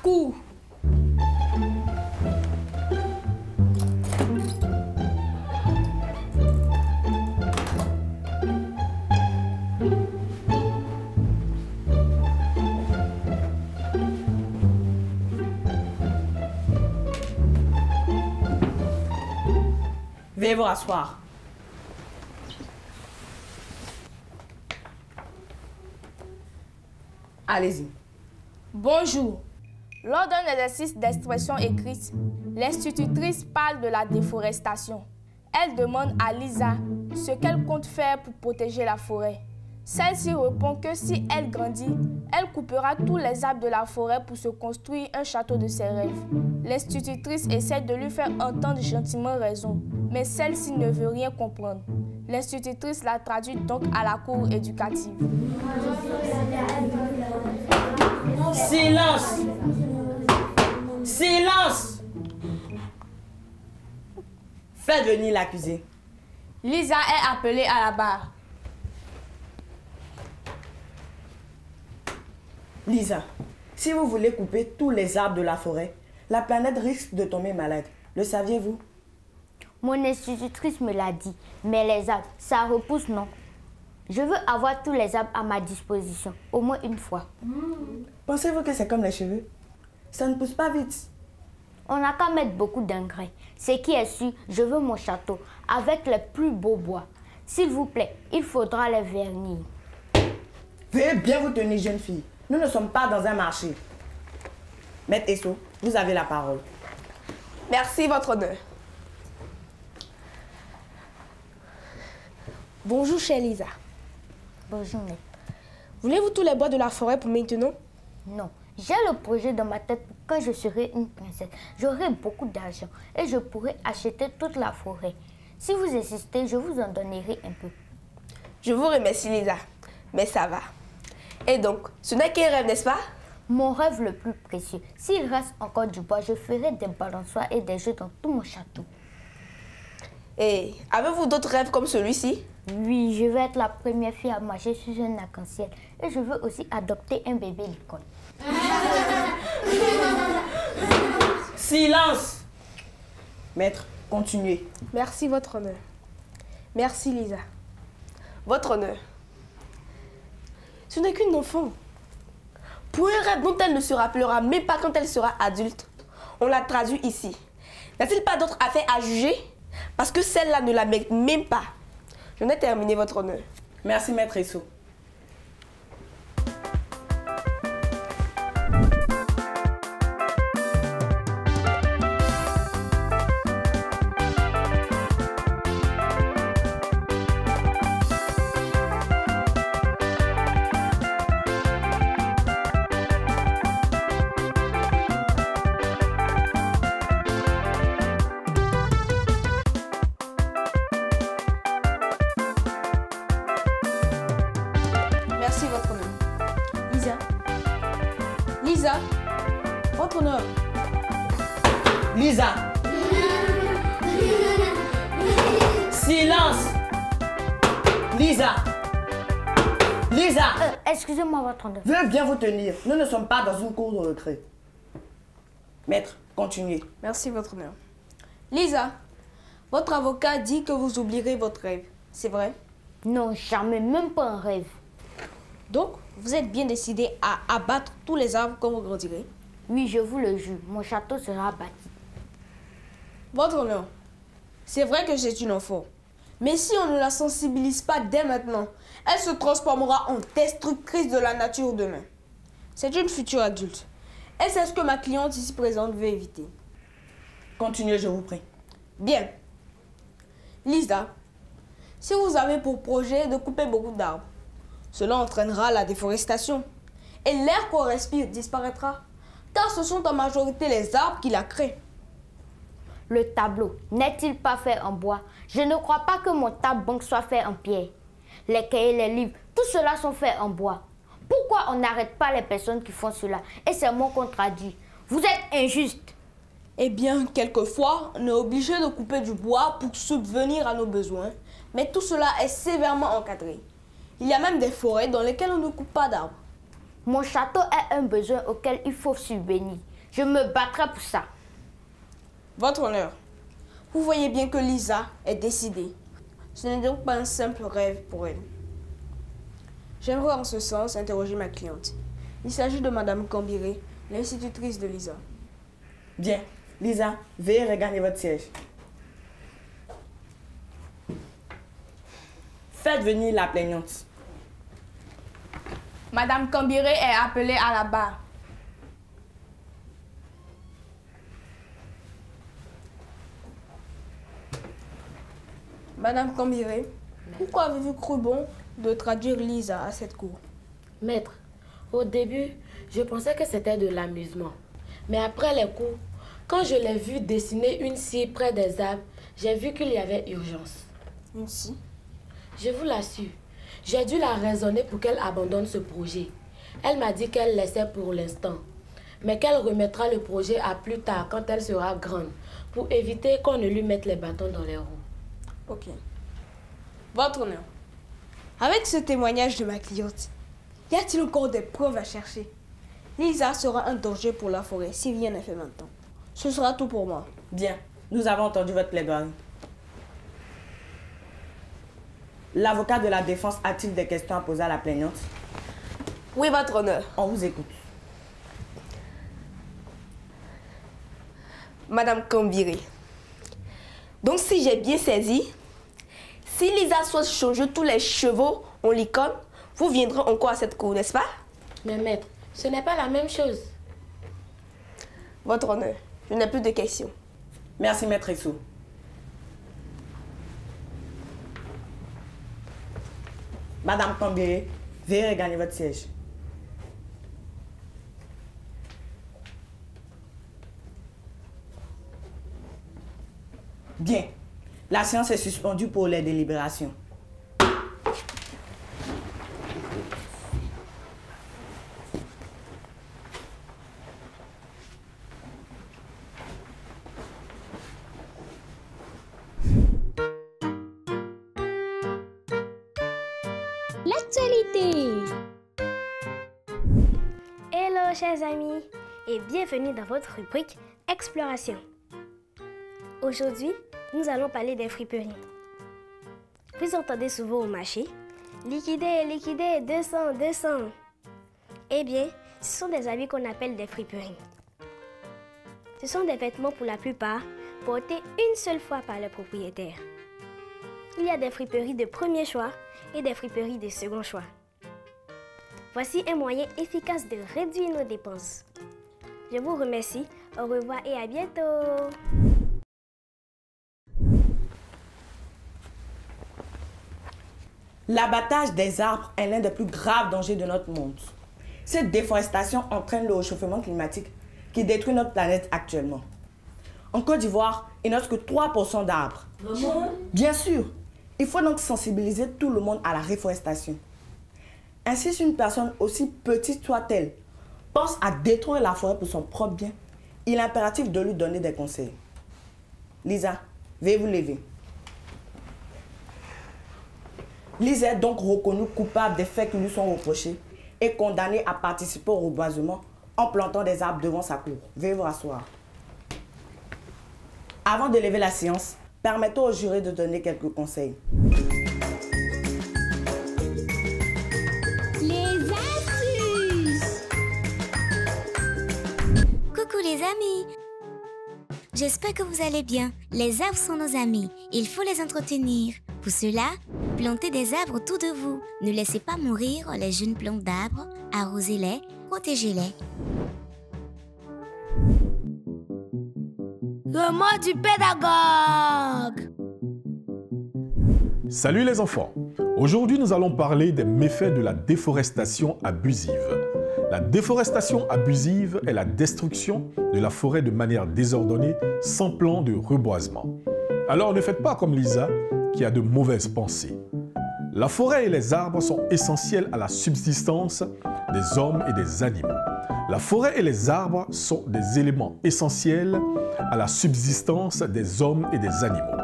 Cours. Veuillez vous rasseoir. Allez-y. Bonjour. Lors d'un exercice d'expression écrite, l'institutrice parle de la déforestation. Elle demande à Lisa ce qu'elle compte faire pour protéger la forêt. Celle-ci répond que si elle grandit, elle coupera tous les arbres de la forêt pour se construire un château de ses rêves. L'institutrice essaie de lui faire entendre gentiment raison, mais celle-ci ne veut rien comprendre. L'institutrice la traduit donc à la cour éducative. Silence! Silence! Faites venir l'accusé. Lisa est appelée à la barre. Lisa, si vous voulez couper tous les arbres de la forêt, la planète risque de tomber malade. Le saviez-vous? Mon institutrice me l'a dit, mais les arbres, ça repousse, non? Je veux avoir tous les arbres à ma disposition, au moins une fois. Pensez-vous que c'est comme les cheveux? Ça ne pousse pas vite. On n'a qu'à mettre beaucoup d'engrais. Ce qui est sûr, je veux mon château avec les plus beaux bois. S'il vous plaît, il faudra les vernir. Veuillez bien vous tenir, jeune fille. Nous ne sommes pas dans un marché. Maître Esso, vous avez la parole. Merci, votre honneur. Bonjour, chère Lisa. Bonjour, maître. Voulez-vous tous les bois de la forêt pour maintenant? Non, j'ai le projet dans ma tête pour quand je serai une princesse. J'aurai beaucoup d'argent et je pourrai acheter toute la forêt. Si vous insistez, je vous en donnerai un peu. Je vous remercie, Lisa, mais ça va. Et donc, ce n'est qu'un rêve, n'est-ce pas? Mon rêve le plus précieux. S'il reste encore du bois, je ferai des balançoires et des jeux dans tout mon château. Et avez-vous d'autres rêves comme celui-ci? Oui, je veux être la première fille à marcher sur un arc-en-ciel. Et je veux aussi adopter un bébé licorne. Silence! Maître, continuez. Merci, votre honneur. Merci, Lisa. Votre honneur. Ce n'est qu'une enfant. Pour un rêve dont elle ne se rappellera même pas quand elle sera adulte, on l'a traduit ici. N'a-t-il pas d'autres affaires à juger? Parce que celle-là ne la mérite même pas. Je n'ai terminé, votre honneur. Merci, Maître Esso. Merci, votre honneur. Lisa. Lisa. Votre honneur. Lisa! Silence! Lisa! Lisa! Excusez-moi, votre honneur. Veuillez bien vous tenir. Nous ne sommes pas dans une cour de recré. Maître, continuez. Merci, votre honneur. Lisa, votre avocat dit que vous oublierez votre rêve. C'est vrai? Non, jamais, même pas un rêve. Donc, vous êtes bien décidé à abattre tous les arbres quand vous grandirez? Oui, je vous le jure, mon château sera bâti. Votre honneur, c'est vrai que c'est une enfant. Mais si on ne la sensibilise pas dès maintenant, elle se transformera en destructrice de la nature demain. C'est une future adulte. Et c'est ce que ma cliente ici présente veut éviter. Continuez, je vous prie. Bien. Lisa, si vous avez pour projet de couper beaucoup d'arbres, cela entraînera la déforestation. Et l'air qu'on respire disparaîtra. Car ce sont en majorité les arbres qui la créent. Le tableau n'est-il pas fait en bois? Je ne crois pas que mon tableau soit fait en pierre. Les cahiers, les livres, tout cela sont faits en bois. Pourquoi on n'arrête pas les personnes qui font cela? Et c'est moi qu'on traduit. Vous êtes injuste. Eh bien, quelquefois, on est obligé de couper du bois pour subvenir à nos besoins. Mais tout cela est sévèrement encadré. Il y a même des forêts dans lesquelles on ne coupe pas d'arbres. Mon château est un besoin auquel il faut subvenir. Je me battrai pour ça. Votre honneur, vous voyez bien que Lisa est décidée. Ce n'est donc pas un simple rêve pour elle. J'aimerais en ce sens interroger ma cliente. Il s'agit de Madame Cambiré, l'institutrice de Lisa. Bien. Lisa, veuillez regagner votre siège. Faites venir la plaignante. Madame Cambiré est appelée à la barre. Madame Cambiré, pourquoi avez-vous cru bon de traduire Lisa à cette cour? Maître, au début, je pensais que c'était de l'amusement. Mais après les cours, quand je l'ai vue dessiner une scie près des arbres, j'ai vu qu'il y avait urgence. Une scie? Je vous l'assure, j'ai dû la raisonner pour qu'elle abandonne ce projet. Elle m'a dit qu'elle laissait pour l'instant, mais qu'elle remettra le projet à plus tard quand elle sera grande, pour éviter qu'on ne lui mette les bâtons dans les roues. Ok. Votre honneur, avec ce témoignage de ma cliente, y a-t-il encore des preuves à chercher? Lisa sera un danger pour la forêt si rien n'est fait maintenant. Ce sera tout pour moi. Bien. Nous avons entendu votre plaidoirie. L'avocat de la défense a-t-il des questions à poser à la plaignante? Oui, votre honneur. On vous écoute. Madame Cambiré. Donc, si j'ai bien saisi, si Lisa souhaite changer tous les chevaux en licorne, vous viendrez encore à cette cour, n'est-ce pas? Mais maître, ce n'est pas la même chose. Votre honneur, je n'ai plus de questions. Merci, maître Issou. Madame Cambiré, veuillez regagner votre siège. Bien. La séance est suspendue pour les délibérations. L'actualité. Hello chers amis et bienvenue dans votre rubrique Exploration. Aujourd'hui, nous allons parler des friperies. Vous entendez souvent au marché « Liquidez, liquidez, 200, 200 ». Eh bien, ce sont des habits qu'on appelle des friperies. Ce sont des vêtements pour la plupart portés une seule fois par le propriétaire. Il y a des friperies de premier choix et des friperies de second choix. Voici un moyen efficace de réduire nos dépenses. Je vous remercie, au revoir et à bientôt. L'abattage des arbres est l'un des plus graves dangers de notre monde. Cette déforestation entraîne le réchauffement climatique qui détruit notre planète actuellement. En Côte d'Ivoire, il ne reste que 3% d'arbres. Bien sûr, il faut donc sensibiliser tout le monde à la réforestation. Ainsi, si une personne, aussi petite soit-elle, pense à détruire la forêt pour son propre bien, il est impératif de lui donner des conseils. Lisa, veuillez vous lever. Lisa est donc reconnue coupable des faits qui lui sont reprochés et condamnée à participer au reboisement en plantant des arbres devant sa cour. Veuillez vous rasseoir. Avant de lever la séance, permettons au jury de donner quelques conseils. Les astuces. Coucou les amis! J'espère que vous allez bien. Les arbres sont nos amis. Il faut les entretenir. Pour cela, plantez des arbres autour de vous. Ne laissez pas mourir les jeunes plantes d'arbres. Arrosez-les, protégez-les. Le mot du pédagogue. Salut les enfants! Aujourd'hui, nous allons parler des méfaits de la déforestation abusive. La déforestation abusive est la destruction de la forêt de manière désordonnée, sans plan de reboisement. Alors ne faites pas comme Lisa, qui a de mauvaises pensées. La forêt et les arbres sont essentiels à la subsistance des hommes et des animaux. La forêt et les arbres sont des éléments essentiels à la subsistance des hommes et des animaux.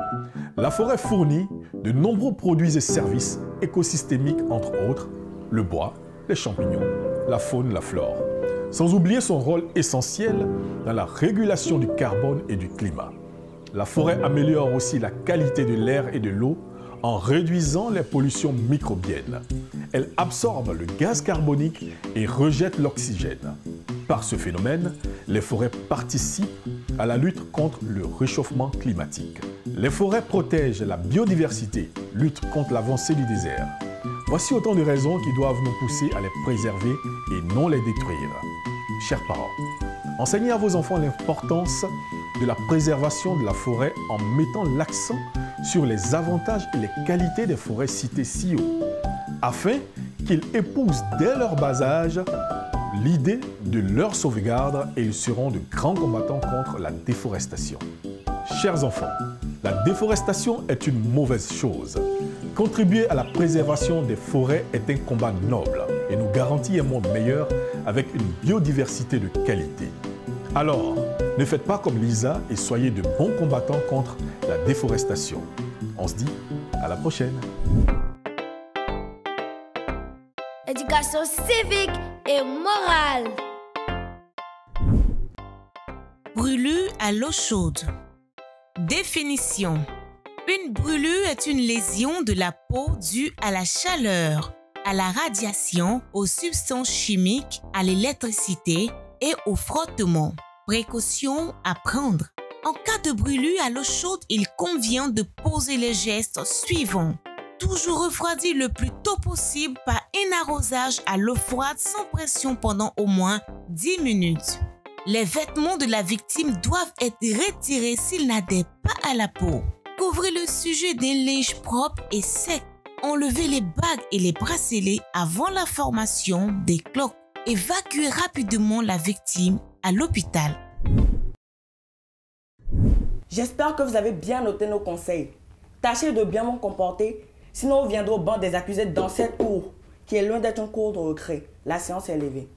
La forêt fournit de nombreux produits et services écosystémiques, entre autres le bois, les champignons, la faune, la flore. sans oublier son rôle essentiel dans la régulation du carbone et du climat. La forêt améliore aussi la qualité de l'air et de l'eau en réduisant les pollutions microbiennes. Elle absorbe le gaz carbonique et rejette l'oxygène. Par ce phénomène, les forêts participent à la lutte contre le réchauffement climatique. Les forêts protègent la biodiversité, luttent contre l'avancée du désert. Voici autant de raisons qui doivent nous pousser à les préserver et non les détruire. Chers parents, enseignez à vos enfants l'importance de la préservation de la forêt en mettant l'accent sur les avantages et les qualités des forêts citées ci haut, afin qu'ils épousent dès leur bas âge l'idée de leur sauvegarde et ils seront de grands combattants contre la déforestation. Chers enfants, la déforestation est une mauvaise chose. Contribuer à la préservation des forêts est un combat noble et nous garantit un monde meilleur avec une biodiversité de qualité. Alors, ne faites pas comme Lisa et soyez de bons combattants contre la déforestation. On se dit à la prochaine. Éducation civique et morale. Brûlure à l'eau chaude. Définition. Une brûlure est une lésion de la peau due à la chaleur, à la radiation, aux substances chimiques, à l'électricité et au frottement. Précautions à prendre. En cas de brûlure à l'eau chaude, il convient de poser les gestes suivants. Toujours refroidir le plus tôt possible par un arrosage à l'eau froide sans pression pendant au moins 10 minutes. Les vêtements de la victime doivent être retirés s'ils n'adhèrent pas à la peau. Couvrez le sujet d'un linge propre et sec. Enlevez les bagues et les bracelets avant la formation des cloques. Évacuez rapidement la victime à l'hôpital. J'espère que vous avez bien noté nos conseils. Tâchez de bien vous comporter, sinon vous viendrez au banc des accusés dans cette cour, qui est loin d'être une cour de recré. La séance est levée.